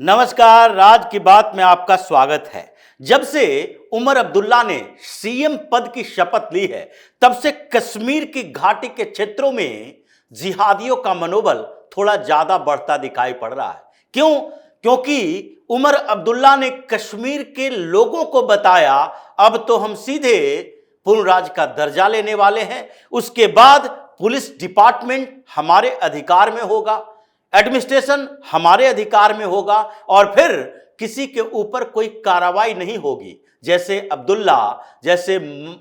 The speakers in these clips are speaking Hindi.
नमस्कार, राज की बात में आपका स्वागत है। जब से उमर अब्दुल्ला ने सीएम पद की शपथ ली है, तब से कश्मीर की घाटी के क्षेत्रों में जिहादियों का मनोबल थोड़ा ज्यादा बढ़ता दिखाई पड़ रहा है। क्यों? क्योंकि उमर अब्दुल्ला ने कश्मीर के लोगों को बताया, अब तो हम सीधे पूर्ण राज्य का दर्जा लेने वाले हैं। उसके बाद पुलिस डिपार्टमेंट हमारे अधिकार में होगा, एडमिनिस्ट्रेशन हमारे अधिकार में होगा और फिर किसी के ऊपर कोई कार्रवाई नहीं होगी। जैसे अब्दुल्ला, जैसे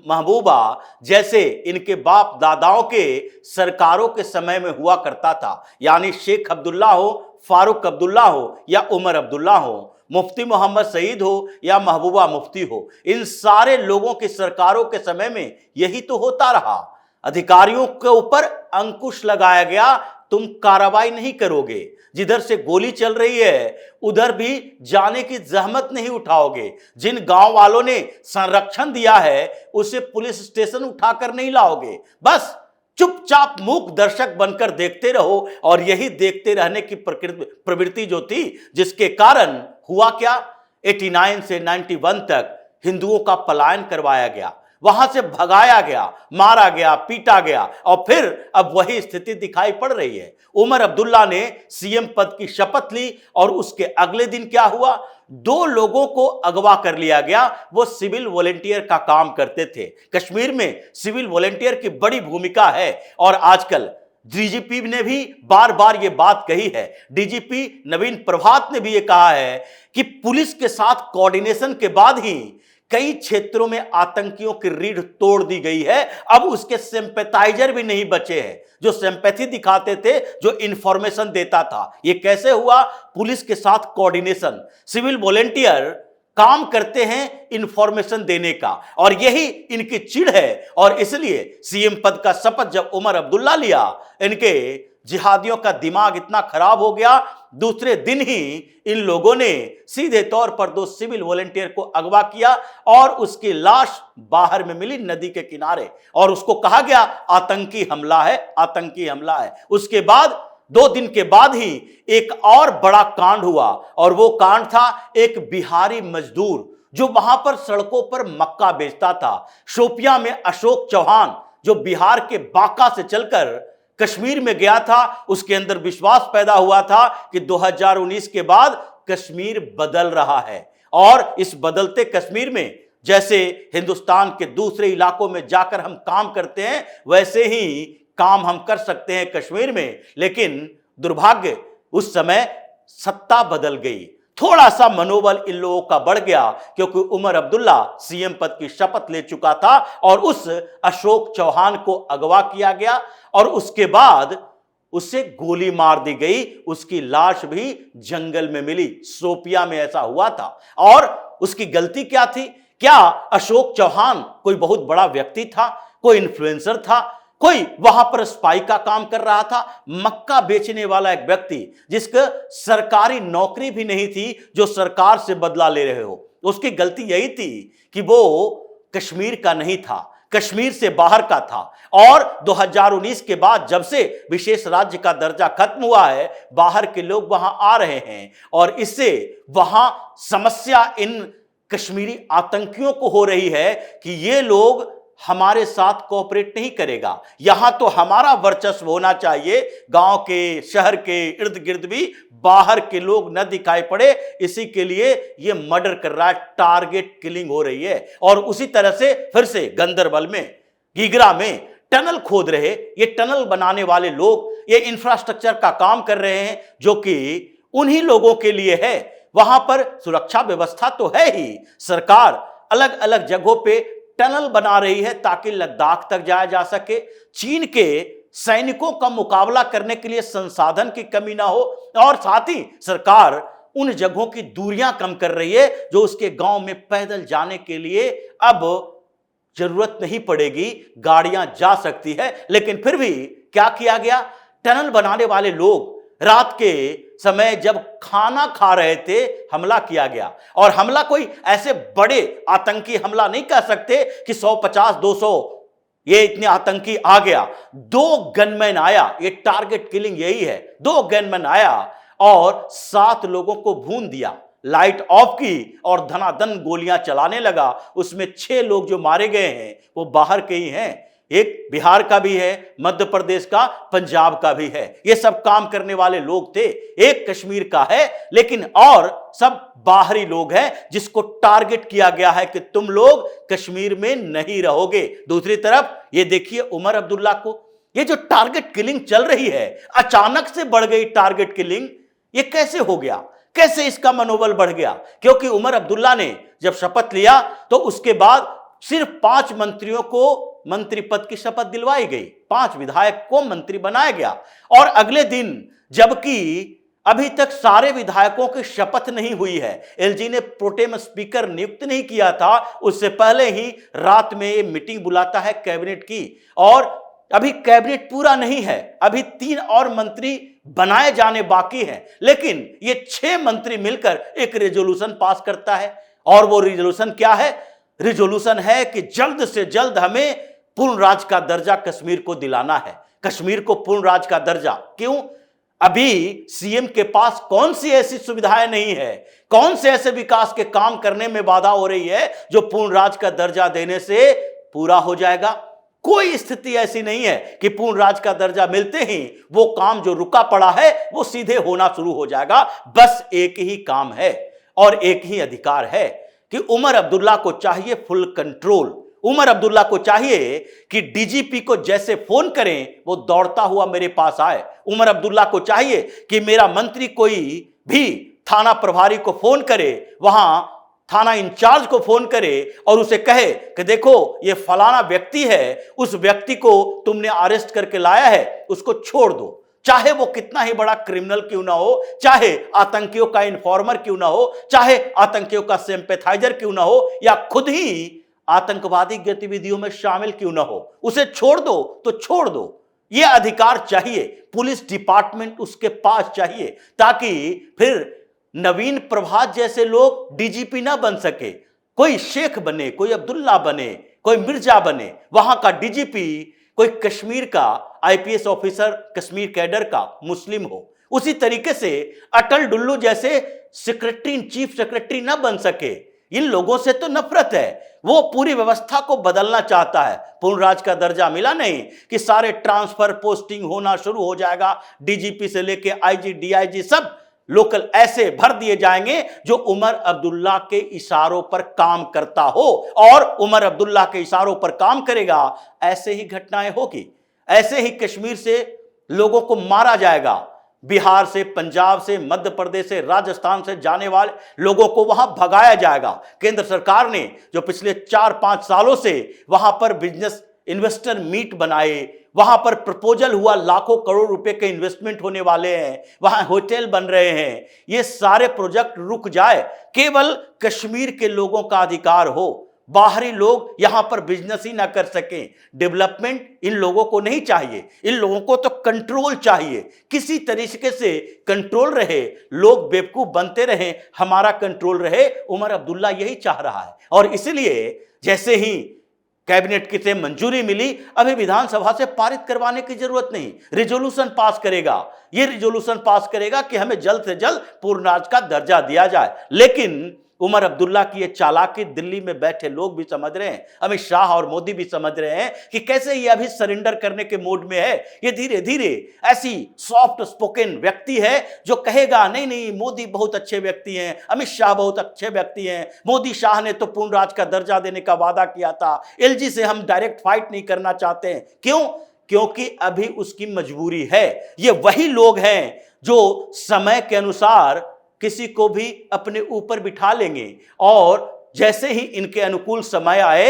महबूबा, जैसे इनके बाप दादाओं के सरकारों के समय में हुआ करता था। यानी शेख अब्दुल्ला हो, फारूक अब्दुल्ला हो या उमर अब्दुल्ला हो, मुफ्ती मोहम्मद सईद हो या महबूबा मुफ्ती हो, इन सारे लोगों की सरकारों के समय में यही तो होता रहा। अधिकारियों के ऊपर अंकुश लगाया गया, तुम कार्रवाई नहीं करोगे। जिधर से गोली चल रही है उधर भी जाने की जहमत नहीं उठाओगे। जिन गांव वालों ने संरक्षण दिया है उसे पुलिस स्टेशन उठाकर नहीं लाओगे। बस चुपचाप मूक दर्शक बनकर देखते रहो। और यही देखते रहने की प्रवृत्ति जो थी, जिसके कारण हुआ क्या, 89 से 91 तक हिंदुओं का पलायन करवाया गया, वहां से भगाया गया, मारा गया, पीटा गया और फिर अब वही स्थिति दिखाई पड़ रही है। उमर अब्दुल्ला ने सीएम पद की शपथ ली और उसके अगले दिन क्या हुआ, 2 लोगों को अगवा कर लिया गया। वो सिविल वॉलेंटियर का काम करते थे। कश्मीर में सिविल वॉलेंटियर की बड़ी भूमिका है और आजकल डीजीपी ने भी बार बार ये बात कही है। डीजीपी नवीन प्रभात ने भी ये कहा है कि पुलिस के साथ कोऑर्डिनेशन के बाद ही कई क्षेत्रों में आतंकियों की रीढ़ तोड़ दी गई है। अब उसके सिंपैथाइजर भी नहीं बचे हैं जो सिंपैथी दिखाते थे, जो इंफॉर्मेशन देता था। यह कैसे हुआ? पुलिस के साथ कोऑर्डिनेशन। सिविल वॉलेंटियर काम करते हैं इंफॉर्मेशन देने का और यही इनकी चिढ़ है। और इसलिए सीएम पद का शपथ जब उमर अब्दुल्ला लिया, इनके जिहादियों का दिमाग इतना खराब हो गया, दूसरे दिन ही इन लोगों ने सीधे तौर पर 2 सिविल वॉलेंटियर को अगवा किया और उसकी लाश बाहर में मिली नदी के किनारे और उसको कहा गया आतंकी हमला है, आतंकी हमला है। उसके बाद 2 दिन के बाद ही एक और बड़ा कांड हुआ और वो कांड था एक बिहारी मजदूर जो वहां पर सड़कों पर मक्का बेचता था। शोपियां में अशोक चौहान जो बिहार के बांका से चलकर कश्मीर में गया था, उसके अंदर विश्वास पैदा हुआ था कि 2019 के बाद कश्मीर बदल रहा है और इस बदलते कश्मीर में जैसे हिंदुस्तान के दूसरे इलाकों में जाकर हम काम करते हैं, वैसे ही काम हम कर सकते हैं कश्मीर में। लेकिन दुर्भाग्य उस समय सत्ता बदल गई। थोड़ा सा मनोबल इन लोगों का बढ़ गया क्योंकि उमर अब्दुल्ला सीएम पद की शपथ ले चुका था और उस अशोक चौहान को अगवा किया गया और उसके बाद उसे गोली मार दी गई। उसकी लाश भी जंगल में मिली। शोपियां में ऐसा हुआ था। और उसकी गलती क्या थी? क्या अशोक चौहान कोई बहुत बड़ा व्यक्ति था, कोई इन्फ्लुएंसर था, कोई वहां पर स्पाई का काम कर रहा था? मक्का बेचने वाला एक व्यक्ति जिसका सरकारी नौकरी भी नहीं थी, जो सरकार से बदला ले रहे हो। उसकी गलती यही थी कि वो कश्मीर का नहीं था, कश्मीर से बाहर का था। और 2019 के बाद जब से विशेष राज्य का दर्जा खत्म हुआ है, बाहर के लोग वहां आ रहे हैं और इससे वहां समस्या इन कश्मीरी आतंकियों को हो रही है कि ये लोग हमारे साथ कोऑपरेट नहीं करेगा। यहां तो हमारा वर्चस्व होना चाहिए, गांव के, शहर के इर्द गिर्द भी बाहर के लोग न दिखाई पड़े। इसी के लिए ये मर्डर कर रहा है, टारगेट किलिंग हो रही है। और उसी तरह से फिर से गंदरबल में, गीगरा में टनल खोद रहे। ये टनल बनाने वाले लोग ये इंफ्रास्ट्रक्चर का काम कर रहे हैं जो कि उन्हीं लोगों के लिए है। वहां पर सुरक्षा व्यवस्था तो है ही, सरकार अलग अलग जगहों पे टनल बना रही है ताकि लद्दाख तक जाया जा सके। चीन के सैनिकों का मुकाबला करने के लिए संसाधन की कमी ना हो और साथ ही सरकार उन जगहों की दूरियां कम कर रही है जो उसके गांव में पैदल जाने के लिए अब जरूरत नहीं पड़ेगी, गाड़ियां जा सकती है। लेकिन फिर भी क्या किया गया? टनल बनाने वाले लोग रात के समय जब खाना खा रहे थे, हमला किया गया। और हमला कोई ऐसे बड़े आतंकी हमला नहीं कह सकते कि 150, 200 ये इतने आतंकी आ गया। 2 गनमैन आया, ये टारगेट किलिंग यही है। 2 गनमैन आया और 7 लोगों को भून दिया, लाइट ऑफ की और धनाधन गोलियां चलाने लगा। उसमें 6 लोग जो मारे गए हैं वो बाहर के ही हैं, एक बिहार का भी है, मध्य प्रदेश का, पंजाब का भी है। ये सब काम करने वाले लोग थे। एक कश्मीर का है, लेकिन और सब बाहरी लोग हैं जिसको टारगेट किया गया है कि तुम लोग कश्मीर में नहीं रहोगे। दूसरी तरफ ये देखिए उमर अब्दुल्ला को, ये जो टारगेट किलिंग चल रही है, अचानक से बढ़ गई टारगेट किलिंग। ये कैसे हो गया, कैसे इसका मनोबल बढ़ गया? क्योंकि उमर अब्दुल्ला ने जब शपथ लिया तो उसके बाद सिर्फ 5 मंत्रियों को मंत्री पद की शपथ दिलवाई गई, 5 विधायक को मंत्री बनाया गया। और अगले दिन, जबकि अभी तक सारे विधायकों की शपथ नहीं हुई है, एलजी ने प्रोटेम स्पीकर नियुक्त नहीं किया था, उससे पहले ही रात में ये मीटिंग बुलाता है कैबिनेट की। और अभी कैबिनेट पूरा नहीं है, अभी 3 और मंत्री बनाए जाने बाकी हैं, लेकिन ये 6 मंत्री मिलकर एक रेजोल्यूशन पास करता है। और वो रेजोल्यूशन क्या है? रेजोल्यूशन है कि जल्द से जल्द हमें पूर्ण राज्य का दर्जा कश्मीर को दिलाना है। कश्मीर को पूर्ण राज्य का दर्जा क्यों? अभी सीएम के पास कौन सी ऐसी सुविधाएं नहीं है, कौन से ऐसे विकास के काम करने में बाधा हो रही है जो पूर्ण राज्य का दर्जा देने से पूरा हो जाएगा? कोई स्थिति ऐसी नहीं है कि पूर्ण राज्य का दर्जा मिलते ही वो काम जो रुका पड़ा है वो सीधे होना शुरू हो जाएगा। बस एक ही काम है और एक ही अधिकार है कि उमर अब्दुल्ला को चाहिए फुल कंट्रोल। उमर अब्दुल्ला को चाहिए कि डीजीपी को जैसे फोन करें वो दौड़ता हुआ मेरे पास आए। उमर अब्दुल्ला को चाहिए कि मेरा मंत्री कोई भी थाना प्रभारी को फोन करे, वहां थाना इंचार्ज को फोन करे और उसे कहे कि देखो ये फलाना व्यक्ति है, उस व्यक्ति को तुमने अरेस्ट करके लाया है, उसको छोड़ दो, चाहे वो कितना ही बड़ा क्रिमिनल क्यों ना हो, चाहे आतंकियों का इन्फॉर्मर क्यों ना हो, चाहे आतंकियों का सिंपैथाइजर क्यों ना हो, या खुद ही आतंकवादी गतिविधियों में शामिल क्यों ना हो, उसे छोड़ दो तो छोड़ दो। यह अधिकार चाहिए, पुलिस डिपार्टमेंट उसके पास चाहिए, ताकि फिर नवीन प्रभात जैसे लोग डीजीपी ना बन सके। कोई शेख बने, कोई अब्दुल्ला बने, कोई मिर्जा बने, वहां का डीजीपी कोई कश्मीर का आईपीएस ऑफिसर, कश्मीर कैडर का मुस्लिम हो। उसी तरीके से अटल डुल्लू जैसे सेक्रेटरी, चीफ सेक्रेटरी ना बन सके। इन लोगों से तो नफरत है, वो पूरी व्यवस्था को बदलना चाहता है। पूर्ण राज्य का दर्जा मिला नहीं कि सारे ट्रांसफर पोस्टिंग होना शुरू हो जाएगा, डीजीपी से लेके आईजी, डीआईजी सब लोकल ऐसे भर दिए जाएंगे जो उमर अब्दुल्ला के इशारों पर काम करता हो, और उमर अब्दुल्ला के इशारों पर काम करेगा। ऐसे ही घटनाएं होगी, ऐसे ही कश्मीर से लोगों को मारा जाएगा, बिहार से, पंजाब से, मध्य प्रदेश से, राजस्थान से जाने वाले लोगों को वहां भगाया जाएगा। केंद्र सरकार ने जो पिछले 4-5 सालों से वहां पर बिजनेस इन्वेस्टर मीट बनाए, वहां पर प्रपोजल हुआ, लाखों करोड़ रुपए के इन्वेस्टमेंट होने वाले हैं, वहां होटल बन रहे हैं, ये सारे प्रोजेक्ट रुक जाए, केवल कश्मीर के लोगों का अधिकार हो, बाहरी लोग यहां पर बिजनेस ही ना कर सकें। डेवलपमेंट इन लोगों को नहीं चाहिए, इन लोगों को तो कंट्रोल चाहिए, किसी तरीके से कंट्रोल रहे, लोग बेवकूफ बनते रहे, हमारा कंट्रोल रहे। उमर अब्दुल्ला यही चाह रहा है, और इसलिए जैसे ही कैबिनेट की से मंजूरी मिली, अभी विधानसभा से पारित करवाने की जरूरत नहीं, रिजोल्यूशन पास करेगा। ये रिजोल्यूशन पास करेगा कि हमें जल्द से जल्द पूर्ण राज्य का दर्जा दिया जाए। लेकिन उमर अब्दुल्ला की ये चालाकी दिल्ली में बैठे लोग भी समझ रहे हैं, अमित शाह और मोदी भी समझ रहे हैं कि कैसे ये अभी सरेंडर करने के मोड में है। ये धीरे धीरे ऐसी सॉफ्ट स्पोकन व्यक्ति है जो कहेगा नहीं नहीं मोदी बहुत अच्छे व्यक्ति हैं, अमित शाह बहुत अच्छे व्यक्ति हैं, मोदी शाह ने तो पूर्ण राज्य का दर्जा देने का वादा किया था, एलजी से हम डायरेक्ट फाइट नहीं करना चाहते हैं। क्यों? क्योंकि अभी उसकी मजबूरी है। ये वही लोग हैं जो समय के अनुसार किसी को भी अपने ऊपर बिठा लेंगे, और जैसे ही इनके अनुकूल समय आए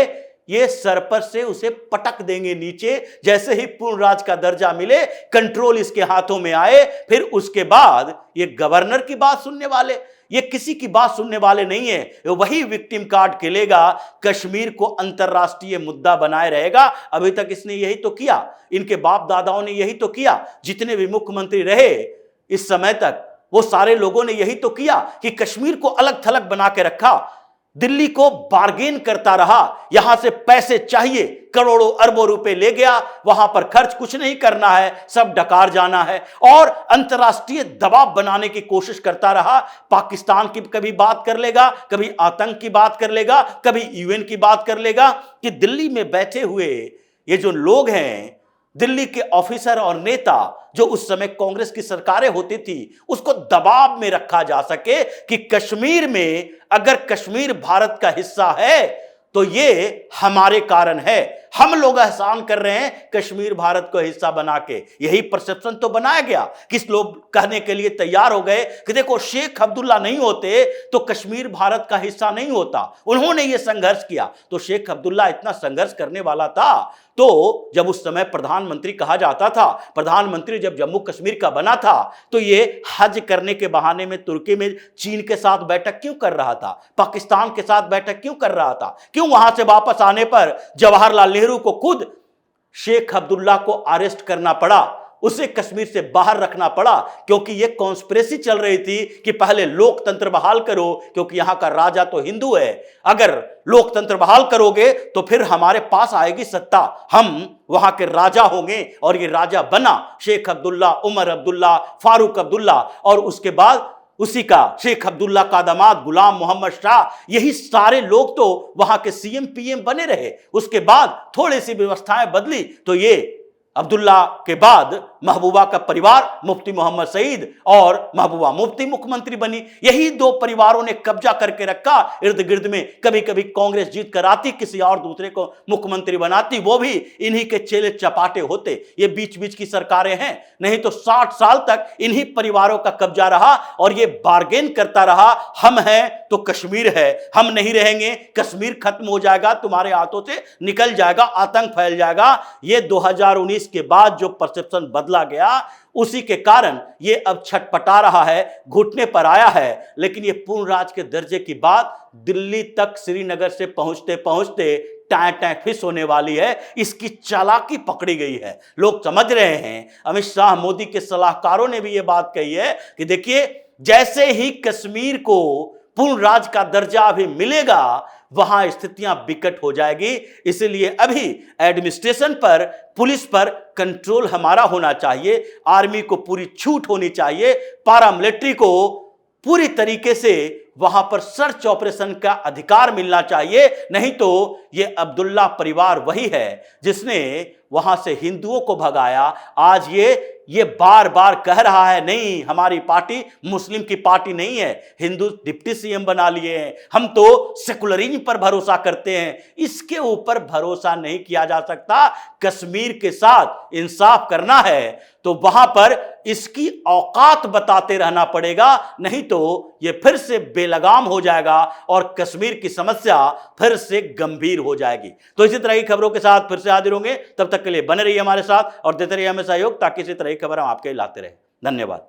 ये सर पर से उसे पटक देंगे नीचे। जैसे ही पूर्ण राज्य का दर्जा मिले, कंट्रोल इसके हाथों में आए, फिर उसके बाद ये गवर्नर की बात सुनने वाले, ये किसी की बात सुनने वाले नहीं है। वही विक्टिम कार्ड खेलेगा, कश्मीर को अंतरराष्ट्रीय मुद्दा बनाए रहेगा। अभी तक इसने यही तो किया, इनके बाप दादाओं ने यही तो किया, जितने भी मुख्यमंत्री रहे इस समय तक वो सारे लोगों ने यही तो किया कि कश्मीर को अलग थलग बना के रखा। दिल्ली को बार्गेन करता रहा, यहां से पैसे चाहिए, करोड़ों अरबों रुपए ले गया, वहां पर खर्च कुछ नहीं करना है, सब डकार जाना है, और अंतर्राष्ट्रीय दबाव बनाने की कोशिश करता रहा। पाकिस्तान की कभी बात कर लेगा, कभी आतंक की बात कर लेगा, कभी यूएन की बात कर लेगा, कि दिल्ली में बैठे हुए ये जो लोग हैं, दिल्ली के ऑफिसर और नेता, जो उस समय कांग्रेस की सरकारें होती थी, उसको दबाव में रखा जा सके कि कश्मीर में, अगर कश्मीर भारत का हिस्सा है तो ये हमारे कारण है, हम लोग एहसान कर रहे हैं कश्मीर भारत को हिस्सा बना के। यही परसेप्शन तो बनाया गया। किस लोग कहने के लिए तैयार हो गए कि देखो, शेख अब्दुल्ला नहीं होते तो कश्मीर भारत का हिस्सा नहीं होता, उन्होंने ये संघर्ष किया। तो शेख अब्दुल्ला इतना संघर्ष करने वाला था, तो जब उस समय प्रधानमंत्री कहा जाता था, प्रधानमंत्री जब जम्मू कश्मीर का बना था, तो ये हज करने के बहाने में तुर्की में चीन के साथ बैठक क्यों कर रहा था, पाकिस्तान के साथ बैठक क्यों कर रहा था, क्यों वहां से वापस आने पर जवाहरलाल नेहरू को खुद शेख अब्दुल्ला को अरेस्ट करना पड़ा, उसे कश्मीर से बाहर रखना पड़ा? क्योंकि यह कॉन्स्पिरेसी चल रही थी कि पहले लोकतंत्र बहाल करो, क्योंकि यहां का राजा तो हिंदू है, अगर लोकतंत्र बहाल करोगे तो फिर हमारे पास आएगी सत्ता, हम वहां के राजा होंगे। और ये राजा बना शेख अब्दुल्ला, उमर अब्दुल्ला, फारूक अब्दुल्ला, और उसके बाद उसी का शेख अब्दुल्ला का दामाद गुलाम मोहम्मद शाह, यही सारे लोग तो वहां के सीएम पीएम बने रहे। उसके बाद थोड़ी सी व्यवस्थाएं बदली, तो ये अब्दुल्ला के बाद महबूबा का परिवार, मुफ्ती मोहम्मद सईद और महबूबा मुफ्ती मुख्यमंत्री बनी। यही दो परिवारों ने कब्जा करके रखा इर्द गिर्द में। कभी कभी कांग्रेस जीत कर आती, किसी और दूसरे को मुख्यमंत्री बनाती, वो भी इन्हीं के चेले चपाटे होते। ये बीच बीच की सरकारें हैं, नहीं तो 60 साल तक इन्हीं परिवारों का कब्जा रहा, और ये बार्गेन करता रहा, हम हैं तो कश्मीर है, हम नहीं रहेंगे, कश्मीर खत्म हो जाएगा, तुम्हारे हाथों से निकल जाएगा, आतंक फैल जाएगा। ये 2019 के बाद जो परसेप्शन बदला गया, उसी के कारण ये अब छटपटा रहा है, घुटने पर आया है। लेकिन ये पूर्ण राज के दर्जे की बात दिल्ली तक, श्रीनगर से पहुंचते पहुंचते टाँ फिस होने वाली है। इसकी चालाकी पकड़ी गई है, लोग समझ रहे हैं। अमित शाह, मोदी के सलाहकारों ने भी ये बात कही है कि देखिए, जैसे ही कश्मीर को पूर्ण राज का दर्जा अभी मिलेगा, वहां स्थितियां विकट हो जाएगी। इसलिए अभी एडमिनिस्ट्रेशन पर, पुलिस पर कंट्रोल हमारा होना चाहिए, आर्मी को पूरी छूट होनी चाहिए, पारामिलिट्री को पूरी तरीके से वहां पर सर्च ऑपरेशन का अधिकार मिलना चाहिए। नहीं तो ये अब्दुल्ला परिवार वही है जिसने वहां से हिंदुओं को भगाया। आज ये बार बार कह रहा है, नहीं हमारी पार्टी मुस्लिम की पार्टी नहीं है, हिंदू डिप्टी सीएम बना लिए हैं, हम तो सेकुलरिज्म पर भरोसा करते हैं। इसके ऊपर भरोसा नहीं किया जा सकता। कश्मीर के साथ इंसाफ करना है तो वहां पर इसकी औकात बताते रहना पड़ेगा, नहीं तो ये फिर से बेलगाम हो जाएगा और कश्मीर की समस्या फिर से गंभीर हो जाएगी। तो इसी तरह की खबरों के साथ फिर से हाजिर होंगे, तब तक के लिए बने रहिए हमारे साथ और देते रहिए हमें सहयोग, ताकि इसी तरह की खबर हम आपके लाते रहे। धन्यवाद।